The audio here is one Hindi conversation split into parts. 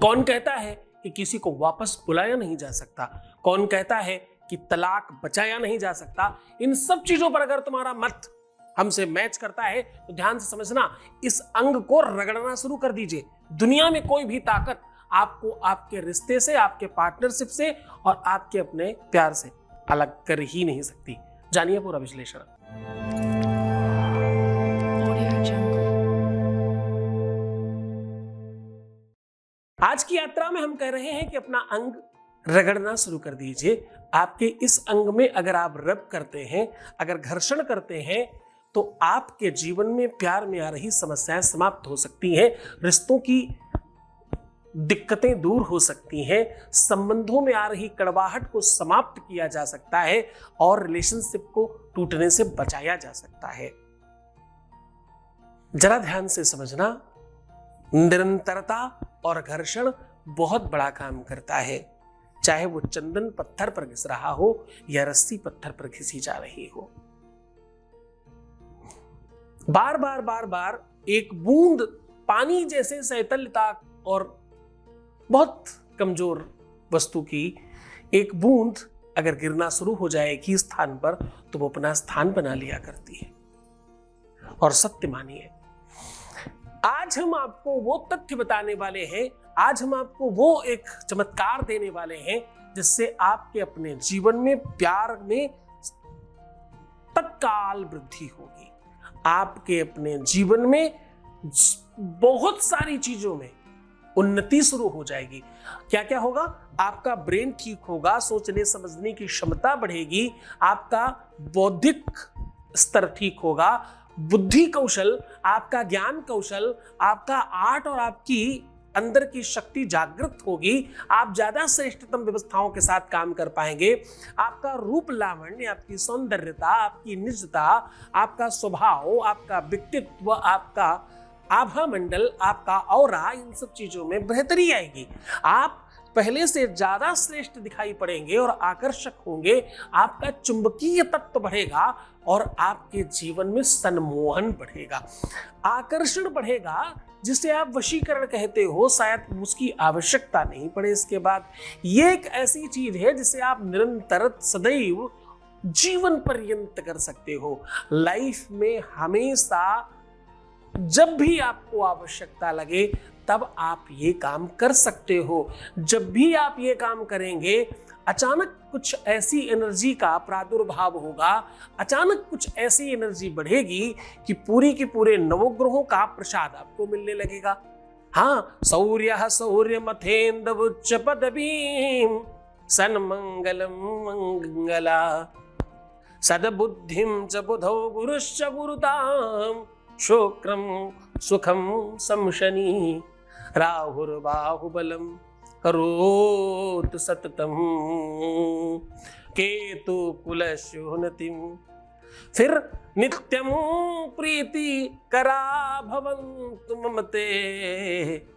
कौन कहता है कि किसी को वापस बुलाया नहीं जा सकता? कौन कहता है कि तलाक बचाया नहीं जा सकता? इन सब चीजों पर अगर तुम्हारा मत हमसे मैच करता है तो ध्यान से समझना, इस अंग को रगड़ना शुरू कर दीजिए। दुनिया में कोई भी ताकत आपको आपके रिश्ते से, आपके पार्टनरशिप से और आपके अपने प्यार से अलग कर ही नहीं सकती। जानिए पूरा विश्लेषण। आज की यात्रा में हम कह रहे हैं कि अपना अंग रगड़ना शुरू कर दीजिए। आपके इस अंग में अगर आप रब करते हैं, अगर घर्षण करते हैं, तो आपके जीवन में प्यार में आ रही समस्याएं समाप्त हो सकती हैं, रिश्तों की दिक्कतें दूर हो सकती हैं, संबंधों में आ रही कड़वाहट को समाप्त किया जा सकता है और रिलेशनशिप को टूटने से बचाया जा सकता है। जरा ध्यान से समझना, निरंतरता और घर्षण बहुत बड़ा काम करता है, चाहे वो चंदन पत्थर पर घिस रहा हो या रस्सी पत्थर पर घिसी जा रही हो। बार बार बार बार एक बूंद पानी जैसे सैतल्यता और बहुत कमजोर वस्तु की एक बूंद अगर गिरना शुरू हो जाएगी स्थान पर, तो वो अपना स्थान बना लिया करती है। और सत्य मानिए, आज हम आपको वो तथ्य बताने वाले हैं, आज हम आपको वो एक चमत्कार देने वाले हैं जिससे आपके अपने जीवन में प्यार में तत्काल वृद्धि होगी। आपके अपने जीवन में बहुत सारी चीजों में उन्नति शुरू हो जाएगी। क्या क्या होगा? आपका ब्रेन ठीक होगा, सोचने समझने की क्षमता बढ़ेगी, आपका बौद्धिक स्तर ठीक होगा, बुद्धि कौशल, आपका ज्ञान कौशल, आपका आर्ट और आपकी अंदर की शक्ति जागृत होगी। आप ज्यादा श्रेष्ठतम व्यवस्थाओं के साथ काम कर पाएंगे। आपका रूप लावण्य, आपकी सौंदर्यता, आपकी निजता, आपका स्वभाव, आपका व्यक्तित्व, आपका आभा मंडल, आपका ऑरा, इन सब चीजों में बेहतरी आएगी। आप पहले से ज्यादा श्रेष्ठ दिखाई पड़ेंगे और आकर्षक होंगे। आपका चुंबकीय तत्व बढ़ेगा और आपके जीवन में सम्मोहन बढ़ेगा, आकर्षण बढ़ेगा, जिसे आप वशीकरण कहते हो। शायद उसकी आवश्यकता नहीं पड़े इसके बाद। ये एक ऐसी चीज है जिसे आप निरंतर सदैव जीवन पर्यंत कर सकते हो। लाइफ में हमेशा जब भी आपको आवश्यकता लगे तब आप ये काम कर सकते हो। जब भी आप ये काम करेंगे, अचानक कुछ ऐसी एनर्जी का प्रादुर्भाव होगा, अचानक कुछ ऐसी एनर्जी बढ़ेगी कि पूरी की पूरे नवग्रहों का प्रसाद आपको मिलने लगेगा। हाँ, शौर्य शौर्य मथेन्द्र पदवीं सन्मंगलम मंगला सदबुद्धिं च बुधौ गुरुश्च गुरुतां शुक्रम सुखम समशनि राहुर्बाहुबलम करोत सततम केतु कुलशोन्नतिम। फिर नित्यम प्रीति करा भवन्तु ममते।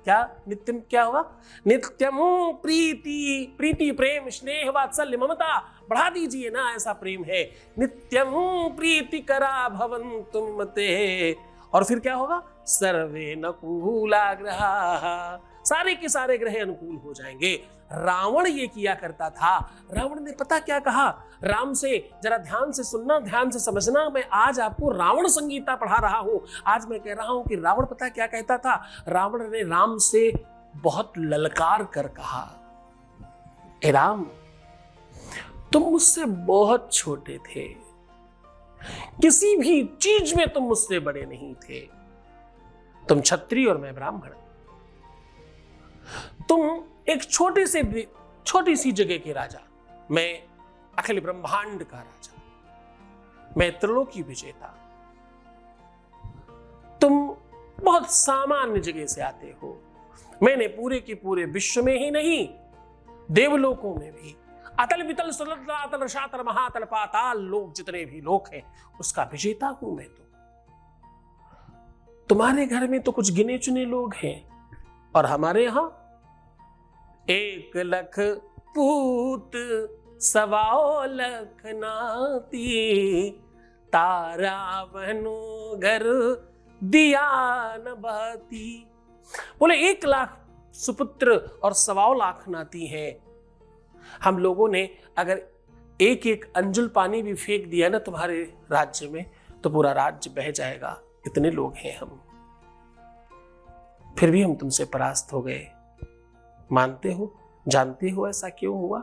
क्या नित्यम क्या होगा? नित्यम प्रीति, प्रीति प्रेम स्नेह वात्सल्य ममता बढ़ा दीजिए ना, ऐसा प्रेम है। नित्यम प्रीति करा भवन्तु ममते। और फिर क्या होगा? सर्वे नकुला ग्रहा, सारे के सारे ग्रह अनुकूल हो जाएंगे। रावण ये किया करता था। रावण ने पता क्या कहा? राम से जरा ध्यान से सुनना, ध्यान से समझना। मैं आज आपको रावण संगीता पढ़ा रहा हूं। आज मैं कह रहा हूं कि रावण पता क्या कहता था? रावण ने राम से बहुत ललकार कर कहा, ए राम, तुम मुझसे बहुत छोटे थे, किसी भी चीज में तुम मुझसे बड़े नहीं थे। तुम क्षत्रिय और मैं ब्राह्मण। तुम एक छोटी सी जगह के राजा, मैं अखिल ब्रह्मांड का राजा, मैं त्रिलोकी विजेता। तुम बहुत सामान्य जगह से आते हो। मैंने पूरे के पूरे विश्व में ही नहीं, देवलोकों में भी, अतल वितल सुलल अतल रसातल महातल पाताल लोक, जितने भी लोक हैं, उसका विजेता हूं मैं। तो तुम्हारे घर में तो कुछ गिने चुने लोग हैं और हमारे यहां 1 लाख पूत 1.25 लाख नाती, तारा बनो घर दिया न बहती। बोले 1 लाख सुपुत्र और 1.25 लाख नाती हैं। हम लोगों ने अगर एक एक अंजुल पानी भी फेंक दिया ना तुम्हारे राज्य में तो पूरा राज्य बह जाएगा, इतने लोग हैं हम। फिर भी हम तुमसे परास्त हो गए। मानते हो, जानते हो ऐसा क्यों हुआ?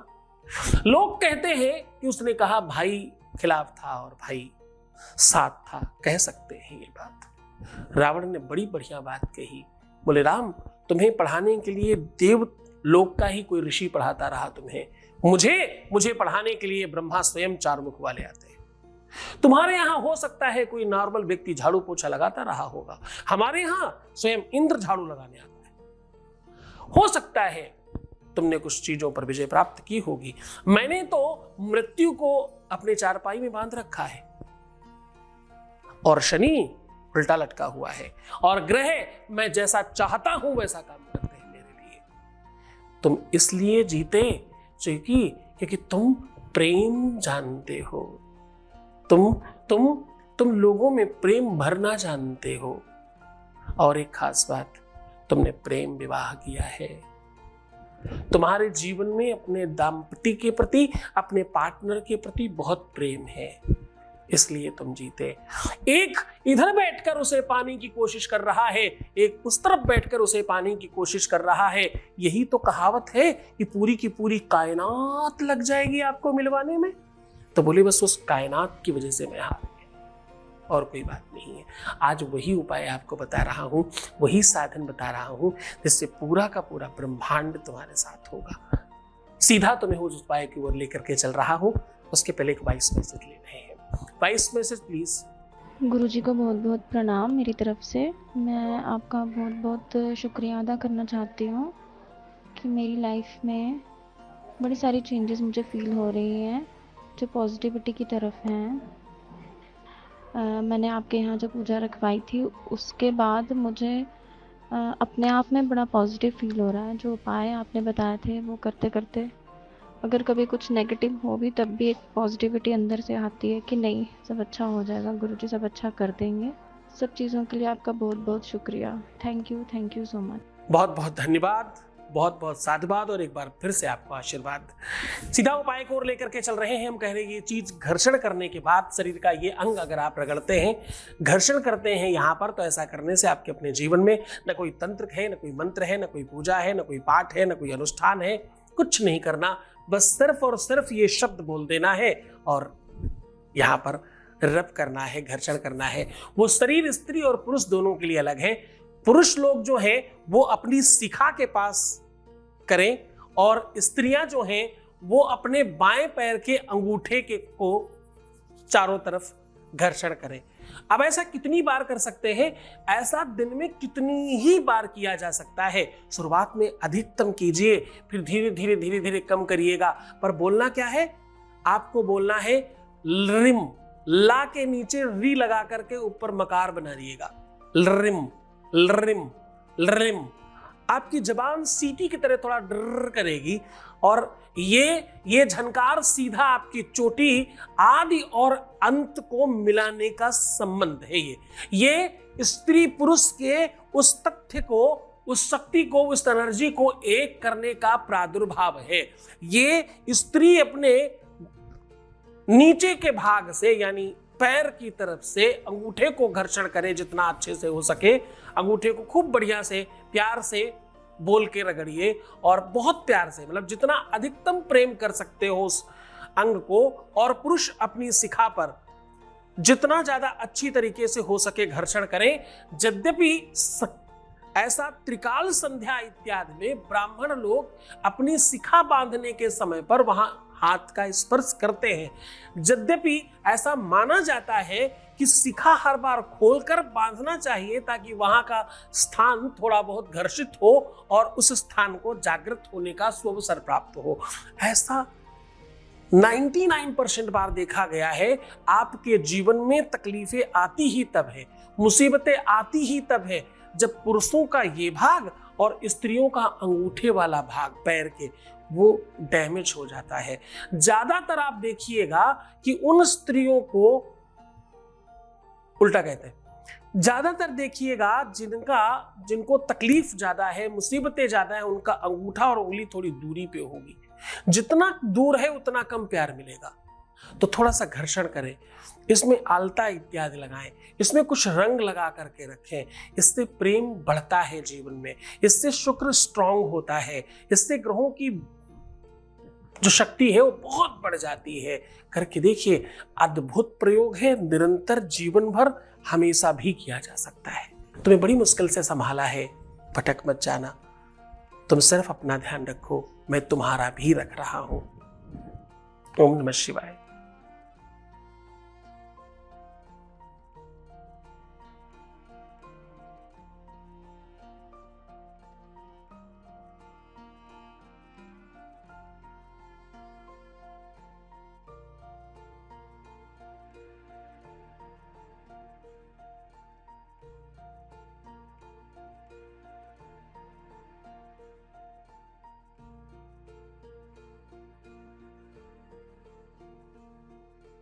लोग कहते हैं कि उसने कहा भाई खिलाफ था और भाई साथ था, कह सकते हैं ये बात। रावण ने बड़ी बढ़िया बात कही, बोले राम तुम्हें पढ़ाने के लिए देव लोक का ही कोई ऋषि पढ़ाता रहा तुम्हें, मुझे पढ़ाने के लिए ब्रह्मा स्वयं 4 मुख वाले आते हैं। तुम्हारे यहां हो सकता है कोई नॉर्मल व्यक्ति झाड़ू पोछा लगाता रहा होगा, हमारे यहां स्वयं इंद्र झाड़ू लगाने आता है। हो सकता है तुमने कुछ चीजों पर विजय प्राप्त की होगी, मैंने तो मृत्यु को अपने चारपाई में बांध रखा है और शनि उल्टा लटका हुआ है और ग्रह मैं जैसा चाहता हूं वैसा काम करते हैं मेरे लिए। तुम इसलिए जीते क्योंकि तुम प्रेम जानते हो, तुम लोगों में प्रेम भरना जानते हो। और एक खास बात, तुमने प्रेम विवाह किया है। तुम्हारे जीवन में अपने दाम्पत्य के प्रति, अपने पार्टनर के प्रति बहुत प्रेम है, इसलिए तुम जीते। एक इधर बैठकर उसे पाने की कोशिश कर रहा है, एक उस तरफ बैठकर उसे पाने की कोशिश कर रहा है। यही तो कहावत है कि पूरी की पूरी कायनात लग जाएगी आपको मिलवाने में। तो बोले बस उस कायनात की वजह से मैं हार गया और कोई बात नहीं है। आज वही उपाय आपको बता रहा हूं, वही साधन बता रहा हूं जिससे पूरा का पूरा ब्रह्मांड तुम्हारे साथ होगा। सीधा तुम्हें उस उपाय की ओर लेकर के चल रहा हूं। उसके पहले एक 22 मैसेज ले रहे हैं। 22 मैसेज प्लीज। गुरुजी को बहुत बहुत प्रणाम मेरी तरफ से। मैं आपका बहुत बहुत शुक्रिया अदा करना चाहती हूँ कि मेरी लाइफ में बड़ी सारी चेंजेस मुझे फील हो रही हैं जो पॉजिटिविटी की तरफ हैं। मैंने आपके यहाँ जो पूजा रखवाई थी उसके बाद मुझे अपने आप में बड़ा पॉजिटिव फील हो रहा है। जो उपाय आपने बताए थे वो करते करते अगर कभी कुछ नेगेटिव हो भी तब भी एक पॉजिटिविटी अंदर से आती है कि नहीं सब अच्छा हो जाएगा, गुरुजी सब अच्छा कर देंगे। सब चीज़ों के लिए आपका बहुत बहुत शुक्रिया। Thank you so much. बहुत बहुत धन्यवाद, बहुत बहुत साधुवाद और एक बार फिर से आपको आशीर्वाद। सीधा उपाय को और लेकर के चल रहे हैं। हम कह रहे हैं ये चीज घर्षण करने के बाद शरीर का ये अंग अगर आप रगड़ते हैं, घर्षण करते हैं यहाँ पर, तो ऐसा करने से आपके अपने जीवन में न कोई तंत्र है, न कोई मंत्र है, न कोई पूजा है, न कोई पाठ है, न कोई अनुष्ठान है, कुछ नहीं करना। बस सिर्फ और सिर्फ ये शब्द बोल देना है और यहाँ पर रब करना है, घर्षण करना है। वो शरीर स्त्री और पुरुष दोनों के लिए अलग है। पुरुष लोग जो हैं वो अपनी शिखा के पास करें और स्त्रियां जो हैं वो अपने बाएं पैर के अंगूठे के को चारों तरफ घर्षण करें। अब ऐसा कितनी बार कर सकते हैं? ऐसा दिन में कितनी ही बार किया जा सकता है। शुरुआत में अधिकतम कीजिए, फिर धीरे धीरे धीरे धीरे कम करिएगा। पर बोलना क्या है? आपको बोलना है रिम, ला के नीचे री लगा करके ऊपर मकार बना दिएगा। लरिम लरिम लरिम। आपकी जबान सीटी की तरह थोड़ा डर करेगी और ये झनकार सीधा आपकी चोटी आदि और अंत को मिलाने का संबंध है। ये स्त्री पुरुष के उस तथ्य को, उस शक्ति को, उस एनर्जी को एक करने का प्रादुर्भाव है। ये स्त्री अपने नीचे के भाग से यानी पैर की तरफ से अंगूठे को घर्षण करे जितना अच्छे से हो सके। अंगूठे को खूब बढ़िया से प्यार से बोल के रगड़िए और बहुत प्यार से, मतलब जितना अधिकतम प्रेम कर सकते हो उस अंग को। और पुरुष अपनी शिखा पर जितना ज्यादा अच्छी तरीके से हो सके घर्षण करें। यद्यपि ऐसा त्रिकाल संध्या इत्यादि में ब्राह्मण लोग अपनी शिखा बांधने के समय पर वहां हाथ का स्पर्श करते हैं। यद्यपि ऐसा माना जाता है कि शिखा हर बार खोलकर बांधना चाहिए ताकि वहां का स्थान थोड़ा बहुत घर्षित हो और उस स्थान को जागृत होने का अवसर प्राप्त हो। ऐसा 99% बार देखा गया है। आपके जीवन में तकलीफें आती ही तब है, मुसीबतें आती ही तब है जब पुरुषों का ये भाग और स्त्रियों का अंगूठे वाला भाग पैर के वो डैमेज हो जाता है। ज्यादातर आप देखिएगा कि उन स्त्रियों को उल्टा कहते हैं, ज्यादातर देखिएगा जिनको तकलीफ ज्यादा है, मुसीबतें ज्यादा है, उनका अंगूठा और उंगली थोड़ी दूरी पे होगी। जितना दूर है उतना कम प्यार मिलेगा। तो थोड़ा सा घर्षण करें, इसमें आलता इत्यादि लगाएं, इसमें कुछ रंग लगा करके रखें। इससे प्रेम बढ़ता है जीवन में, इससे शुक्र स्ट्रांग होता है, इससे ग्रहों की जो शक्ति है वो बहुत बढ़ जाती है। करके देखिए, अद्भुत प्रयोग है, निरंतर जीवन भर हमेशा भी किया जा सकता है। तुम्हें बड़ी मुश्किल से संभाला है, भटक मत जाना। तुम सिर्फ अपना ध्यान रखो, मैं तुम्हारा भी रख रहा हूं। ओम नमः शिवाय।